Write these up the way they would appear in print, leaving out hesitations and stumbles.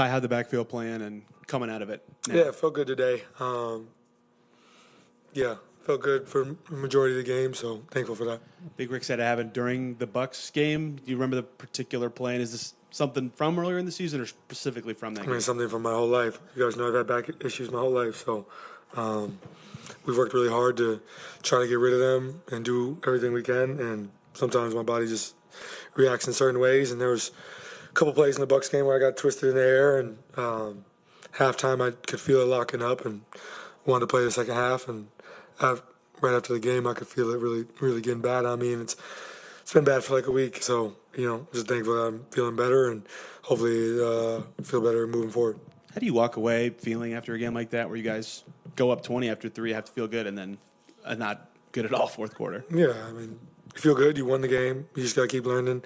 Ty, how'd the backfield playing and coming out of it now? Yeah, it felt good today. Felt good for the majority of the game, so thankful for that. Big Rick said it happened during the Bucks game. Do you remember the particular play? And is this something from earlier in the season or specifically from that game? I mean, something from my whole life. You guys know I've had back issues my whole life, so we've worked really hard to try to get rid of them and do everything we can. And sometimes my body just reacts in certain ways. And there was a couple plays in the Bucks game where I got twisted in the air, and halftime I could feel it locking up and wanted to play the second half. And right after the game, I could feel it really, really getting bad on me, and it's been bad for like a week. So, just thankful that I'm feeling better and hopefully feel better moving forward. How do you walk away feeling after a game like that where you guys go up 20 after 3, have to feel good, and then not good at all fourth quarter? Yeah, I mean, you feel good. You won the game. You just got to keep learning.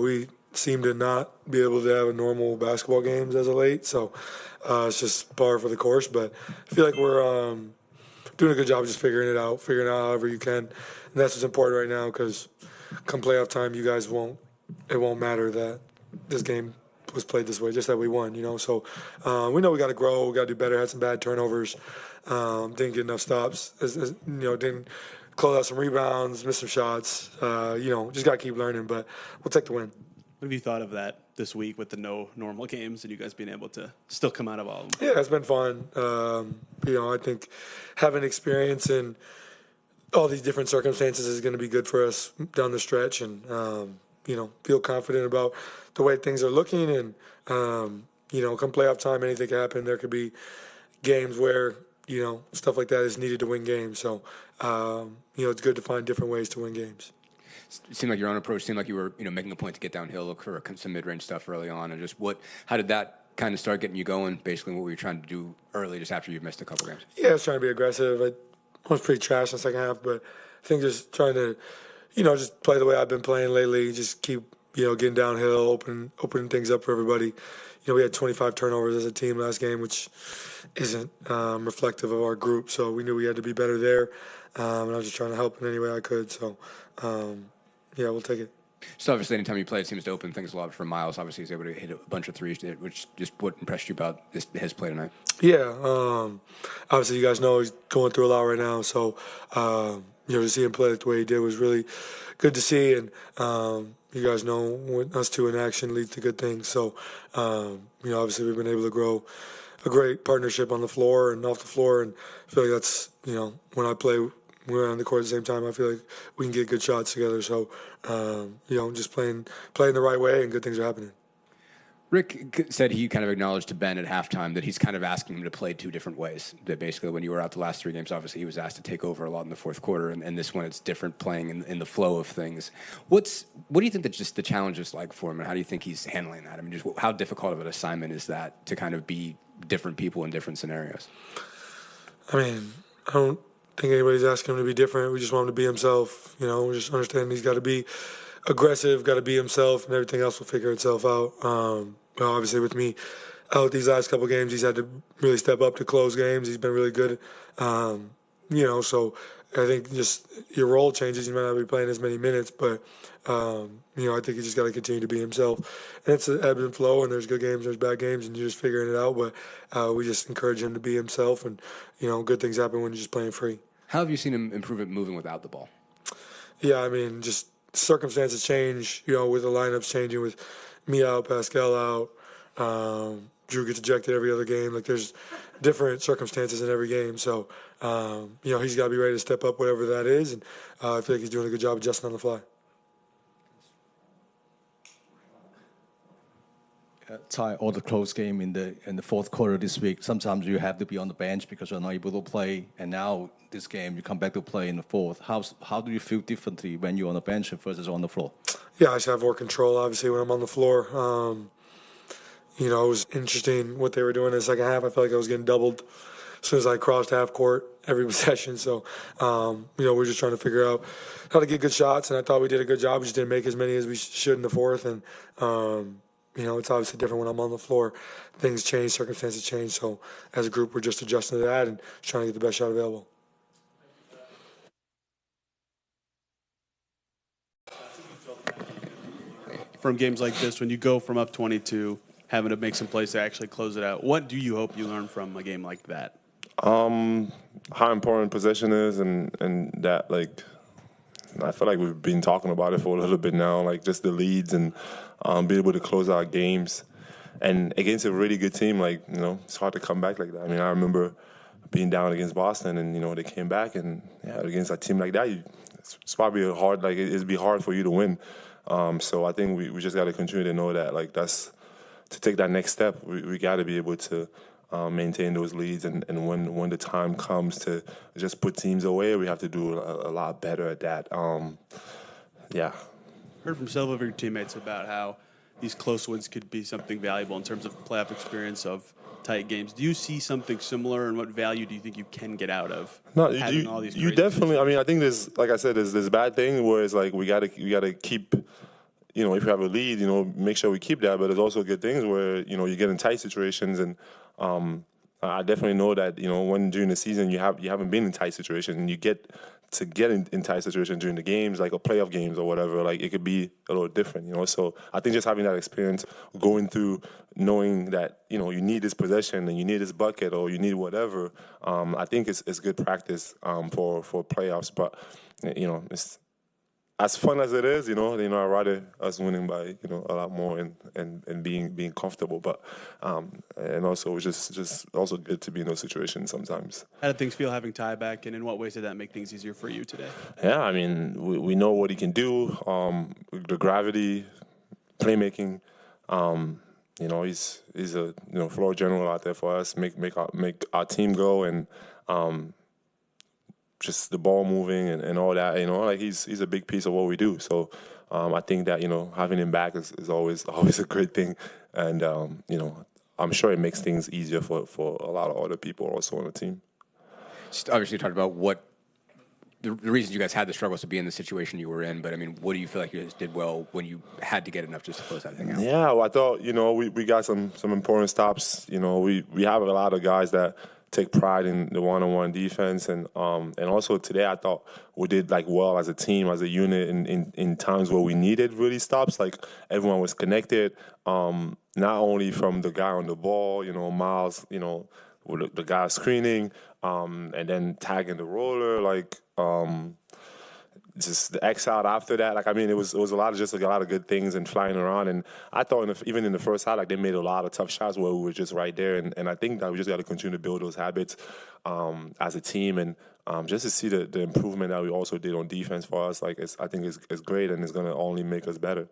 We seem to not be able to have a normal basketball games as of late, so it's just par for the course. But I feel like we're doing a good job of just figuring it out however you can. And that's what's important right now, because come playoff time, you guys it won't matter that this game was played this way, just that we won, So we know we got to grow, we got to do better. Had some bad turnovers, didn't get enough stops, didn't close out some rebounds, missed some shots. Just got to keep learning, but we'll take the win. What have you thought of that this week with the no normal games and you guys being able to still come out of all of them? Yeah, it's been fun. I think having experience in all these different circumstances is going to be good for us down the stretch, and feel confident about the way things are looking. And come playoff time, anything can happen. There could be games where stuff like that is needed to win games. So it's good to find different ways to win games. It seemed like your own approach seemed like you were making a point to get downhill, look for some mid-range stuff early on, and just how did that kind of start getting you going? Basically, what were you trying to do early, just after you've missed a couple games? Yeah, I was trying to be aggressive. I was pretty trash in the second half, but I think just trying to, just play the way I've been playing lately. Just keep, getting downhill, opening things up for everybody. We had 25 turnovers as a team last game, which isn't reflective of our group. So we knew we had to be better there, and I was just trying to help in any way I could. So, we'll take it. So obviously, anytime you play, it seems to open things a lot for Miles. Obviously, he's able to hit a bunch of threes, which just what impressed you about his play tonight? Yeah, obviously, you guys know he's going through a lot right now. So, to see him play the way he did was really good to see. And you guys know when us two in action leads to good things. So, obviously, we've been able to grow a great partnership on the floor and off the floor. And I feel like that's, when I play, we're on the court at the same time, I feel like we can get good shots together. So, just playing the right way, and good things are happening. Rick said he kind of acknowledged to Ben at halftime that he's kind of asking him to play two different ways. That basically, when you were out the last 3 games, obviously he was asked to take over a lot in the fourth quarter, and this one it's different, playing in the flow of things. What do you think that just the challenge is like for him, and how do you think he's handling that? I mean, just how difficult of an assignment is that to kind of be different people in different scenarios? I mean, I don't think anybody's asking him to be different. We just want him to be himself. We just understand he's got to be aggressive, got to be himself, and everything else will figure itself out. Obviously, with me out these last couple games, he's had to really step up to close games. He's been really good. So I think just your role changes. You might not be playing as many minutes, but I think you just got to continue to be himself. And it's an ebb and flow, and there's good games, there's bad games, and you're just figuring it out. But we just encourage him to be himself, and good things happen when you're just playing free. How have you seen him improve at moving without the ball? Yeah, I mean, just circumstances change, with the lineups changing, with me out, Pascal out, Drew gets ejected every other game. Like, there's different circumstances in every game. So, he's got to be ready to step up, whatever that is. And I feel like he's doing a good job adjusting on the fly. Ty, all the close game in the fourth quarter this week, sometimes you have to be on the bench because you're not able to play, and now this game you come back to play in the fourth. How do you feel differently when you're on the bench versus on the floor? Yeah, I should have more control, obviously, when I'm on the floor. It was interesting what they were doing in the second half. I felt like I was getting doubled as soon as I crossed half court every possession. So, we're just trying to figure out how to get good shots, and I thought we did a good job. We just didn't make as many as we should in the fourth, and it's obviously different when I'm on the floor. Things change, circumstances change. So as a group, we're just adjusting to that and trying to get the best shot available. From games like this, when you go from up 22, having to make some plays to actually close it out. What do you hope you learn from a game like that? How important possession is, and that, like, I feel like we've been talking about it for a little bit now, like just the leads and be able to close out games. And against a really good team, like, it's hard to come back like that. I mean, I remember being down against Boston, and they came back, and against a team like that, it's probably hard. Like, it'd be hard for you to win. So I think we just got to continue to know that, like, that's to take that next step. We got to be able to maintain those leads, and when the time comes to just put teams away, we have to do a lot better at that. Heard from several of your teammates about how these close wins could be something valuable in terms of playoff experience of tight games. Do you see something similar, and what value do you think you can get out of having all these? You definitely. I mean, I think there's, like I said, there's this bad thing where it's like we gotta keep. If you have a lead, make sure we keep that. But there's also good things where you get in tight situations, and I definitely know that when during the season you haven't been in tight situations, and you get in tight situations during the games, like a playoff games or whatever, like it could be a little different, So I think just having that experience, going through, knowing that you need this possession and you need this bucket or you need whatever, I think it's good practice for playoffs. But it's as fun as it is, I'd rather us winning by a lot more and being comfortable. But and also it's just also good to be in those situations sometimes. How did things feel having Ty back, and in what ways did that make things easier for you today? Yeah, I mean, we know what he can do. The gravity, playmaking. He's a floor general out there for us. Make our team go, and just the ball moving and all that, like he's a big piece of what we do. So I think that, having him back is always a great thing. And, I'm sure it makes things easier for a lot of other people also on the team. Just obviously talked about what the reasons you guys had the struggles to be in the situation you were in, but I mean, what do you feel like you guys did well when you had to get enough just to close that thing out? Yeah, well, I thought, we got some important stops. We have a lot of guys that take pride in the one-on-one defense, and also today I thought we did well as a team, as a unit in times where we needed really stops. Like everyone was connected, not only from the guy on the ball, Miles, with the guy screening, and then tagging the roller, just the X out after that. It was a lot of good things and flying around. And I thought even in the first half, they made a lot of tough shots where we were just right there. And I think that we just got to continue to build those habits as a team, and just to see the improvement that we also did on defense for us. I think it's great, and it's going to only make us better.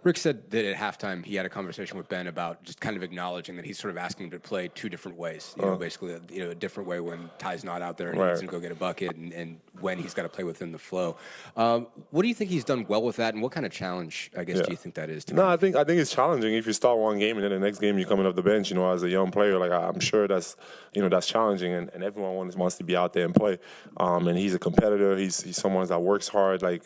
Rick said that at halftime he had a conversation with Ben about just kind of acknowledging that he's sort of asking him to play two different ways. Basically, a different way when Ty's not out there and he's going to go get a bucket, and when he's got to play within the flow. What do you think he's done well with that, and what kind of challenge, I guess, do you think that is? I think it's challenging. If you start one game and then the next game you're coming off the bench, as a young player, I'm sure that's challenging, and everyone wants to be out there and play. And he's a competitor. He's someone that works hard. I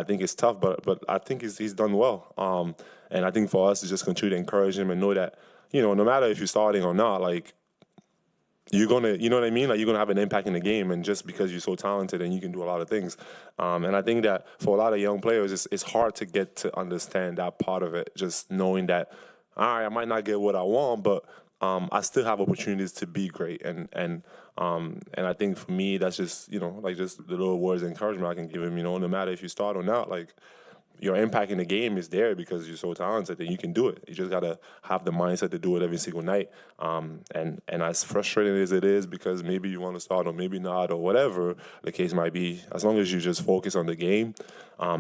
think it's tough, but I think he's done well. And I think for us to just continue to encourage him and know that, no matter if you're starting or not, you're gonna, you know what I mean? You're gonna have an impact in the game, and just because you're so talented and you can do a lot of things. And I think that for a lot of young players, it's hard to get to understand that part of it. Just knowing that, all right, I might not get what I want, but I still have opportunities to be great. And I think for me, that's just, just the little words of encouragement I can give him, no matter if you start or not, your impact in the game is there because you're so talented and you can do it. You just got to have the mindset to do it every single night. And as frustrating as it is, because maybe you want to start or maybe not or whatever the case might be, as long as you just focus on the game,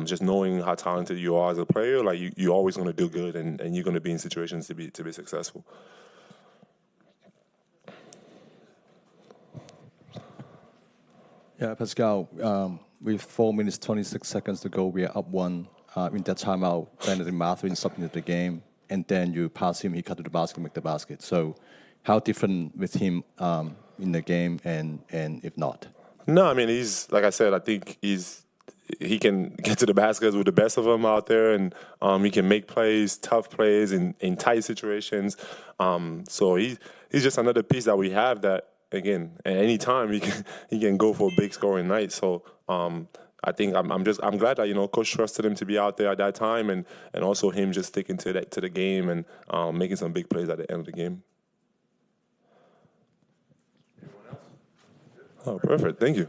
just knowing how talented you are as a player, you're always going to do good, and you're going to be in situations to be successful. Yeah, Pascal, with 4 minutes, 26 seconds to go, we are up one. In that timeout, Benedict Mathurin submitted the game, and then you pass him, he cut to the basket, make the basket. So how different with him in the game, and if not? No, I mean, he's, like I said, I think he can get to the baskets with the best of them out there, and he can make plays, tough plays in tight situations. So he's just another piece that we have that, again, at any time he can go for a big scoring night. So I think I'm glad that coach trusted him to be out there at that time, and also him just sticking to the game and making some big plays at the end of the game. Oh, perfect. Thank you.